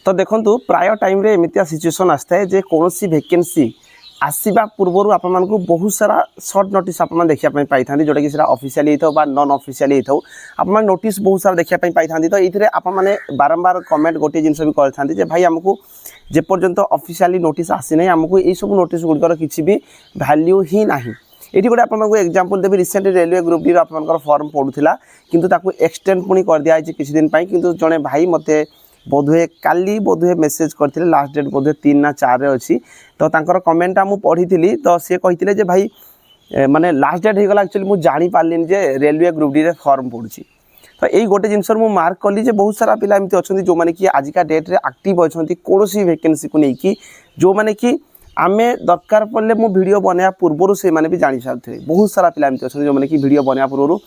तो देखो प्राय टाइम रे एमितिया सिचुएसन आसता है जे कौन वैकेंसी आसवा पूर्व आपण मानक बहुत सारा सर्ट नोटिस आप देखा पाई था जोटा कि ऑफिशियली होता नॉन ऑफिशियली होता आप नोटिस बहुत सारा देखा पाई था तो ये आपने बारंबार कमेंट गोटे जिन भी करते भाई आमको जेपर्यंत ऑफिशियली नोटिस आसी ना आमको ये सब नोटिस गुड़िकर किसी भी वैल्यू ही ना ये गोटे आपको एग्जांपल देवी रिसेंट रेलवे ग्रुप डी आप फॉर्म पड़ूला किंतु एक्सटेंड पुणी कर दिया किसी दिन किंतु जड़े भाई मते बोधे काली बोधे मेसेज करते लास्ट डेट बोधे 3 ना 4 अच्छी तो तांकर कमेंटा मुझे पढ़ी थी तो सी कहते भाई माने लास्ट डेट होगा एक्चुअली मुझे जानी पार्लिनी जे रेलवे ग्रुप डी रे फॉर्म पड़ुची तो यही गोटे जिनस मार्क कली जे बहुत सारा पिला एमती अच्छा जो मैंने कि आजिका डेट्रे आक्टिव अच्छा कौन वैकेंसी को लेकिन जो मैंने कि आमे दरकार पड़े मो वीडियो बनवा पूर्व से भी जानी सारे बहुत सारा पिला एमती अच्छा जो मैंने कि वीडियो बनवा पूर्व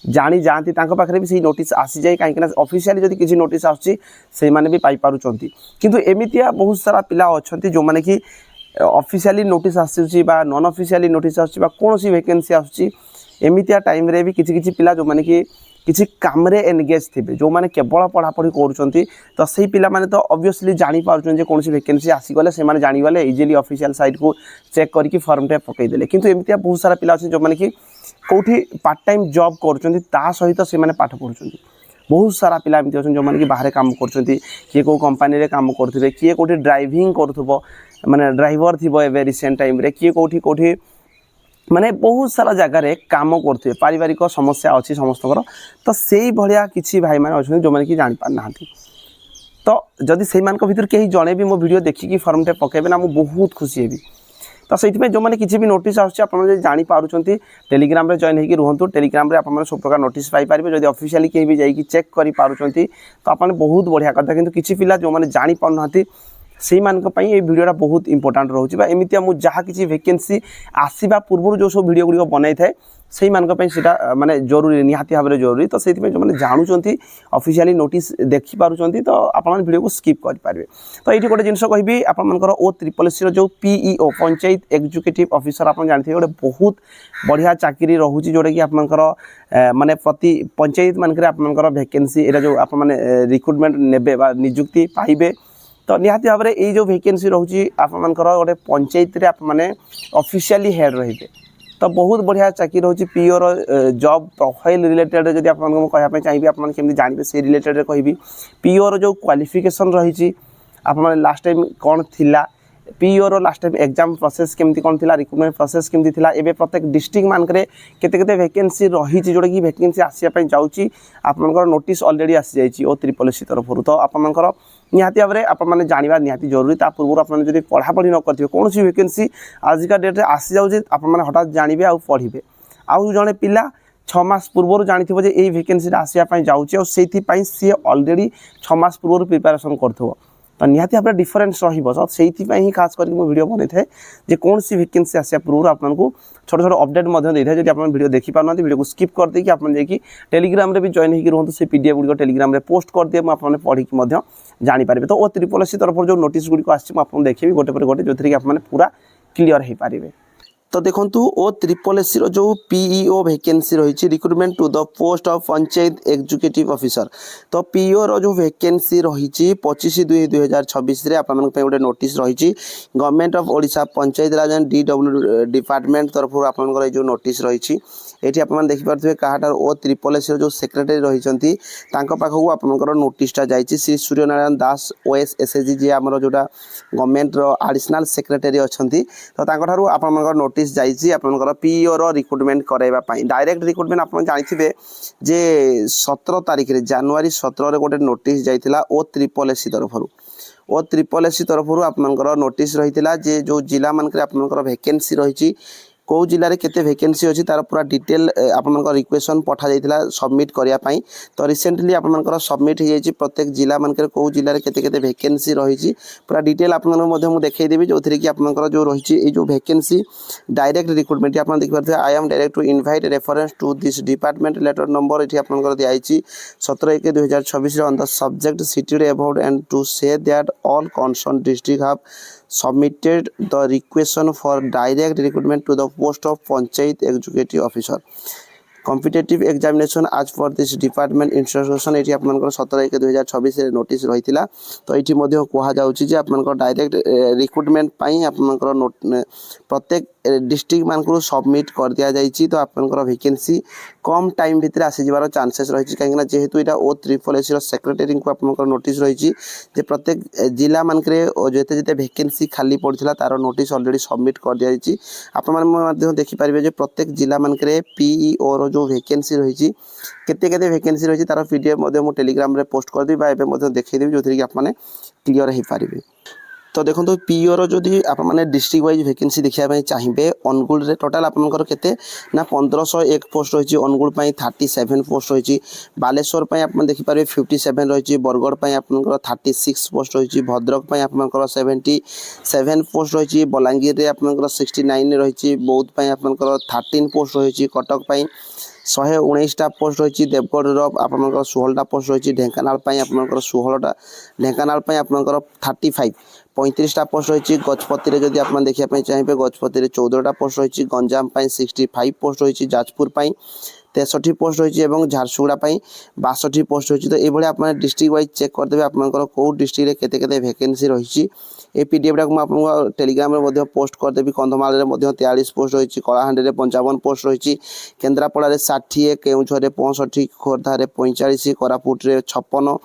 जानी जाती पाखे भी सही नोटिस आसी जाए कहीं ऑफिशियली जब किसी नोटिस आसने भी पाइपारुंट किंतु एमितिया बहुत सारा पिला अच्छा जो मैंने कि ऑफिशियली नोटिस आसूँ नॉन ऑफिशियली नोटिस आसूँ कौन वैकेंसी आमतिया टाइम रे भी किसी पिला जो मैंने कि किसी काम एनगेज थे जो मैंने केवल पढ़ापढ़ी कर तो सही पिला माने तो ऑब्वियसली जानी पार्छ कौन वैकेंसी आसीगले से जानीगले इजिली ऑफिशियल साइट को चेक करके फॉर्मटे पकईदे किंतु एमतिया बहुत सारा पिला अच्छे जो मैंने कि कौटी पार्ट टाइम जॉब कर सहित से पाठ पढ़ुं बहुत सारा पिला एमती अच्छे जो मैंने कि बाहर काम कर किए कौ कंपानी काम करुवे किए कौटी ड्राइविंग करुव माने ड्राइवर थी एवं रिसेंट टाइम रे किए कौटी कौटी माने बहुत सारा जगार काम करुवे पारिवारिक समस्या अच्छी समस्त तो से भाया किसी भाई मैंने अच्छे जो मैंने कि जापार ना तो जदि से भर कहीं जड़े भी मो वीडियो देखिकी फॉर्मटे पकेबे ना मुझे बहुत खुशी हेबी तो से जो मैंने किसी भी नोटिस आसपारे टेलीग्राम जॉइन होकर रुहतु टेलीग्राम आप सब प्रकार नोटिस पाइपर जब ऑफिशियली कहीं भी जाकि चेक करें तो आपने बहुत बढ़िया कथा कि किसी पिला जो मैंने जापार ना से ये वीडियोटा बहुत इंपोर्टाट रोचे एमतिया मुझे जहाँ किसी वैकेंसी आसवा पूर्व जो सब वीडियो गुड़िक बनई थाए से माने जरूरी निहाती भाव में जरूरी तो से जो मैंने जानूँ ऑफिशियली नोटिस देखिपार तो आप वीडियो को स्किप करेंगे तो ये गोटे जिनस कहि आपर O-SSS जो PEO पंचायत एग्जीक्यूटिव ऑफिसर आप जानते गोटे बहुत बढ़िया चाकरी रोचे जोटा कि आपर माने प्रति पंचायत मानक आपर वैकेंसी यहाँ जो आप रिक्रुटमेंट ने निजुक्ति पाइबे तो निहाती भाव में ये जो वैकेंसी रोचे आपर गोटे पंचायत आप मैंने ऑफिशियली हेड रही तो बहुत बढ़िया चाकरी रोचे पीओ जॉब प्रोफाइल रिलेटेड जब आप चाहिए आपने जानते से रिलेटेड कहि पीओ जो क्वालिफिकेशन रही आप लास्ट टाइम कौन थिला PO last time exam process केमती कौन थिला रिक्रुटमेंट प्रोसेस केमती थिला एबे प्रत्येक डिस्ट्रिक्ट मानकरे केते केते वैकेंसी रही जोटा कि वैकेंसी आसिया जाऊँगी आपंकर नोटिस अलरेडी आसी जाइए O-SSS तरफ तो आपंकर निहाती भाव में आप जानवा निहाती जरूरी पूर्व आप पढ़ापढ़ी न करेंगे कौन वैकेंसी आजिका डेट्रे आसी जाऊँगी आप हठात जानवे आ पढ़े आउ जड़े पिला 6 मास पूर्व जानी जे ये वैकेंसी आसवाई जाऊँगी और सी अलरेडी 6 मास पूर्व प्रिपेरेसन कर तो निहाती भाव डिफरेन्स रही खास करके वीडियो बन था जे कौन सी वैकेंसी आसा पूर्व आपको छोट छोट अपडेट दे था जब आप वीडियो देखी पार वीडियो को स्किप कर देकी आप टेलीग्राम रे भी जॉइन होकर रुहतु से पीडीएफ गुड़िक टेलीग्राम रे पोस्ट कर दिए आपने पढ़ी जानीपारे तो O-SSS तरफ जो नोटिस गुड़िक आपको देखिए गोटे पर गोटे जो थी आप पूरा क्लीयर हो पारे तो देखो O-SSS जो PEO वैकेंसी रही recruitment to the post of panchayat executive officer तो PEO रो जो वैकेंसी रही 25/2/2026 आप गोटे नोटिस रही government of Odisha panchayat raj and DW department तरफ आप जो नोटिस रही ये आप देखिपे कहाटार O-SSS जो सेक्रेटरी रही पाखक आप नोटिसटा जाइए श्री सूर्यनारायण दास OSSG जी आमर जोटा गवर्नमेंट एडिशनल सेक्रेटरी अच्छा तो आप नोटिस जाइए आपंकर PEO रिक्रुटमेंट करवाई डायरेक्ट रिक्रुटमेंट आप जानते जे 17 तारिख रे जनवरी 17 गोटे नोटिस जाइए O-SSS तरफ O-SSS तरफ आपंकर नोटिस रही जे जो जिला मानक आपंकर वैकेंसी रही कौ जिले में केते वैकेंसी अच्छी तार पूरा डिटेल आपंकर रिक्वेशन पठा जाइए सबमिट करने तो रिसेंटली आपंकर सबमिट हो प्रत्येक जिला मानक कौ जिले में केते केते वैकेंसी रही पूरा डिटेल आपको देखईदेवी जो थी कि आपंकर जो रही जो वैकेंसी डायरेक्ट रिक्रुटमेंट आप देखिए I am directed to invite reference to this department letter number ये आपंकर दिखाई 17/1/2026 on the subject cited about and to say that all concern district have submitted the request for direct recruitment to the post of panchayat executive officer competitive examination आज for this department instruction ये आप 17/1/2024 notice रही तो ये कहुच्छी आप direct recruitment आप प्रत्येक district मान सबमिट कर दि जाइए तो आपंकर वैकेंसी कम टाइम भितर आसीजार चांसेस रही कहीं जेहेतु यहाँ OSSS सेक्रेटरी को आप नोटिस रही प्रत्येक जिला मानक जिते जिते वैकेंसी खाली पड़ा तार नोटिस ऑलरेडी सबमिट कर दि जाइए आप देखिपारे प्रत्येक जिला मानक PEO रो जो वैकेंसी रही केते वैकेंसी रही तार PDF टेलीग्राम रे पोस्ट कर देवी देखदेवी जो थी आप क्लीयर हो पारे। तो देखो PEO रो जदि आप डिस्ट्रिक्ट वाइज वैकेंसी देखा चाहिए अनुगुल रे टोटाल आपंकर केते ना 1501 पोस्ट रही अनुगुल 37 पोस्ट रही बालेश्वर आप देखिपारे 57 रही बरगढ़ आपंकर 36 पोस्ट रही भद्रक आपंकर 77 पोस्ट रही बलांगीर आपंकर 69 रही बौद्ध आपंकर 13 पोस्ट रही कटक 119टा पोस्ट रही देवगढ़ आपंकर 16टा पोस्ट रही ढेंकानाल आपंकर 16टा ढेंकानाल आपंकर 35टा पोस्ट रही गजपति जदि आप देखा चाहिए गजपति 14टा पोस्ट रही गंजाम 65 पोस्ट रही जाजपुर 63 पोस्ट रही झारसुगुड़ा 62 पोस्ट रही तो ये आप डिस्ट्रिक्ट वाइज चेक करदे आपंकर कौ डिस्ट्रिक्ट केते वैकेंसी रही ए PDF टाक मुझे टेलीग्राम में पोस्ट करदेवी कंधमाल 43 पोस्ट रही कलाहांडी 55 पोस्ट रही केन्द्रापड़ा 60 केउझर 65 खोर्धा 45 कोरापुट 56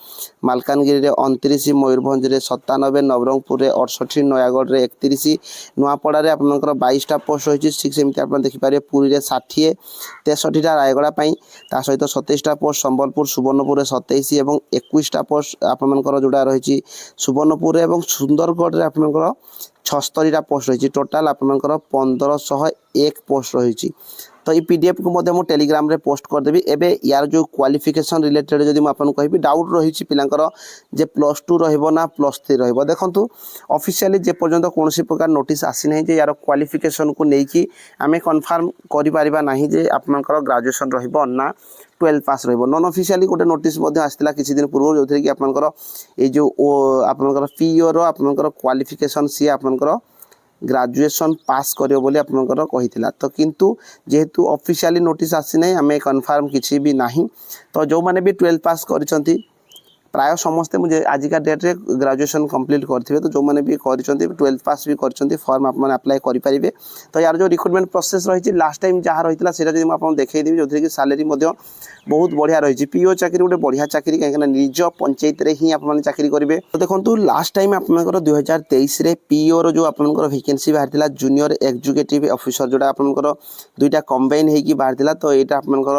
मालकानगिरी 29 मयूरभंज 97 नवरंगपुर 68 नयागढ़ 31 नुआपड़ा आपंकर 22टा पोस्ट रही सेमती आप देखिपारे पुरी 60 63टा रायगड़ा ता सहित 27टा पोस्ट संबलपुर सुवर्णपुर 27 और 21टा पोस्ट आपंकर जोड़ा रही सुवर्णपुर और सुंदरगढ़ आपंकर 76टा पोस्ट रही टोटाल आपंकर 1501 पोस्ट रही तो ये PDF को मुझे टेलीग्राम रे पोस्ट करदेवी एबे यार जो क्वालिफिकेशन रिलेटेड जदि मुझे कहि डाउट रही पिलांकर जे +2 रहिबो ना +3 रहिबो देखंतु ऑफिशियली जे पर्यंत कौन प्रकार नोटिस आसी नहीं जे यार क्वालिफिकेशन को लेकिन आमे कन्फर्म करि परिबा नाही जे आपनकर ग्रेजुएशन रहिबो ना 12 पास रहिबो नॉन ऑफिशियली गोटे नोटिस आसाला किसी दिन पूर्व जो कि आपनकर ए जो आपनकर PEO रो आपनकर क्वालिफिकेशन सी आपनकर ग्रेजुएशन पास करियो बोली आपनकर कहिथिला तो किंतु जेहेतु ऑफिशियली नोटिस आसी नहीं आमे कन्फर्म किसी भी नहीं तो जो माने भी 12 पास करिसंती प्राय समस्ते मुझे आजिका डेट रे ग्रेजुएशन कंप्लीट करथिबे तो जो माने भी करिसंती 12 पास भी करिसंती फॉर्म आप माने अप्लाई करि परिबे तो यार जो रिक्रुटमेंट प्रोसेस रही लास्ट टाइम जहाँ रही सेटा जदि आपन देखै देबी जो कि सैलरी बहुत बढ़िया रही PEO चाकरी गोटे बढ़िया चाकरी कहीं निज पंचायत रे ही आप चाकरी करेंगे तो देखो लास्ट टाइम आपंकर 2023 रे PEO रो जो आपंकर वैकेंसी बाहर जूनियर एग्जीक्यूटिव ऑफिसर जोड़ा आपंकर दुईटा कंबाइन होगी बाहर तो यहाँ आपंकर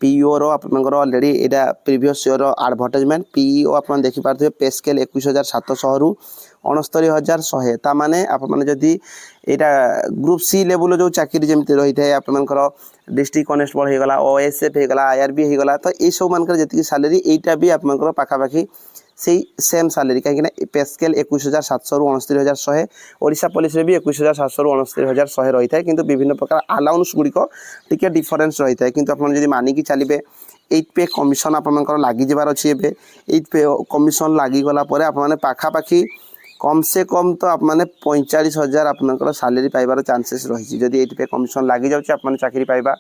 PEO रो आपंकर ऑलरेडी यहाँ प्रीवियस ईयर एडवर्टाइजमेंट PEO आप देखिपारे पे स्केल 21,700 रु 69,100 ता माने आप माने जदि यहाँ ग्रुप C लेवल जो चाकरी जमी रही है आपंकर डिस्ट्रिक्ट कनेस्टेबल हो गला OSF हो गला IRB हो गला तो ये सब मानकर जी सैलरी यहाँ भी आपंकर पाखापाखि से सेम सैलरी कहीं पे स्केल 21,700 रु 69,100 ओडिशा पुलिस रे भी 21,700 रु 69,100 रही है किंतु विभिन्न प्रकार अलाउंस गुड़िक टिके डिफरेन्स रही है किंतु आपन जदि मानिकी चलिए 8 पे कमिशन आपंकर लगी जबार अच्छी 8 पे कमिशन लगिगला आप पाखापाखि कम से कम तो आप 45,000 आपंकर सैलरी पाइबार चांसेस रही जदि 8 पे कमिशन लगी जाऊँच आप चाकरी पाइबा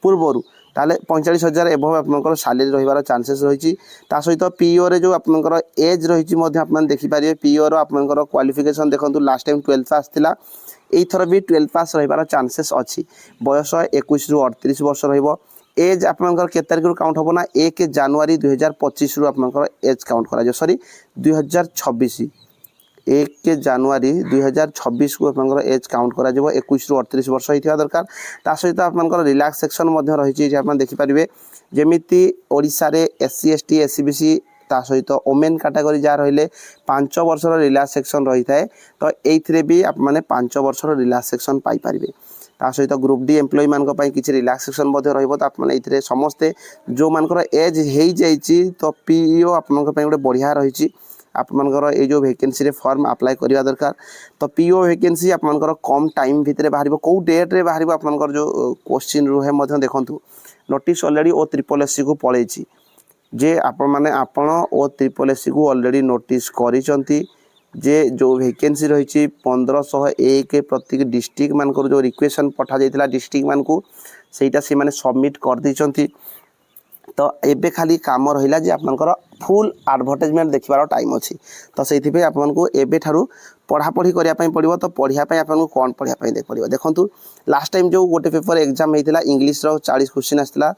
पूर्वर ताले 45,000 एभव आपंकर सैलरी रहिबार चांसेस रही सहित PEO रे जो आपंकर एज रही आप देखिपारे PEO रो आपंकर क्वालिफिकेशन देखो लास्ट टाइम 12 पास थिला एथर भी 12 पास रहिबार चांसेस अच्छी बयस 21 रु 38 वर्ष रहिबो एज आपंकर के तारिख काउंट होबो ना 1 जनवरी 2025 रु आपंकर एज काउंट करा सॉरी 2026 1 जनवरी 2026 को आपंकर एज काउंट करा 21 रु 38 वर्ष होइथिबा दरकार ता सहित आपंकर रिलैक्सेशन मध्ये रही आप देखिपारे जमीती ओडिशा रे SC ST SC BC ता सहित ओमेन कैटेगरी जहाँ रहिले 5 वर्षर रिलैक्सेशन रही है तो ये भी आप 5 वर्षर रिलैक्सेशन पाई परिबे ता सहित ग्रुप D एम्प्लॉय मान किसी रिलैक्सेशन तो आप समस्ते जो मानकर एज हो जाइए तो PEO आप गोटे बढ़िया रही आपमनकर ये जो वैकेंसी रे फॉर्म अप्लाई करवा दरकार तो PEO वैकेंसी आपमनकर कम टाइम भितर बाहर कौ डेट रे बाहर आपमनकर जो क्वेश्चन रुहे देखु नोटिस ऑलरेडी OSSS को पलैई जे आपण माने आपण OSSS को ऑलरेडी नोटिस करिसंती जे जो वैकेंसी रही 1501 प्रत्येक डिस्ट्रिक्ट मानकर जो रिक्वेशन पठा जाइतिला डिस्ट्रिक्ट मान को ସେଇଟା ସେମାନେ ସବମିଟ୍ କରିଦେଇଛନ୍ତି। तो एबे खाली काम रहा जे आपनकर फुल एडवर्टाइजमेंट देखिबार टाइम अच्छी तो से आपको एबे ठारू पढ़ापढ़ी करने पड़ो तो पढ़ाई आपको कौन पढ़ाई देख पड़ो देखो लास्ट टाइम जो गोटे पेपर एग्जाम होता इंग्लीश 40 क्वेश्चन आसला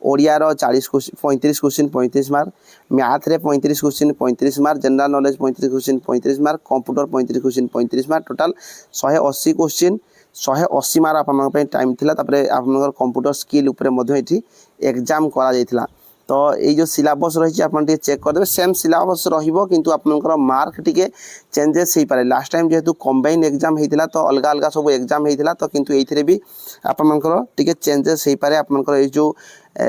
ओडियार 35 क्वेश्चन 35 मार्क मैथ रे 35 question 35 mark general knowledge 35 question 35 mark computer 35 question 35 mark total 180 question 180 mark आप टाइम थिला तापरे आपनकर कंप्यूटर स्किल उपरे मध्य एठी एग्जाम करा जायतिला तो ये जो सिलेबस रही आप चेक करदे सेम सिलेबस रहिबो किंतु आपनकर मार्क टिके चेंजेस हो पारे लास्ट टाइम जेहेतु कंबाइन एग्जाम होता तो अलग अलग सब एग्जाम होता तो किंतु एथिरे भी आपनकर टिके चेंजेस हो पारे आपनकर ये जो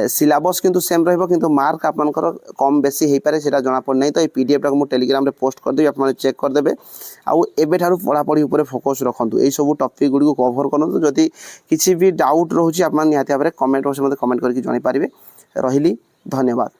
सिलेबस किंतु सेम रहिबो किंतु मार्क आपनकर कम बेसी हो पारे सेटा जଣା पड़ नहीं तो ये पीडीएफ टाक मु टेलीग्राम रे पोस्ट कर देबी आपन चेक कर देबे आउ एबे ठारू पढ़ापढ़ी ऊपर फोकस रखंतु एई सब टॉपिक गुडी को कवर करंतु जदि किछि भी डाउट रहउची आपन निहाती भाबरे कमेंट बॉक्स में कमेंट करके जणाई पारिबे रहिली धन्यवाद।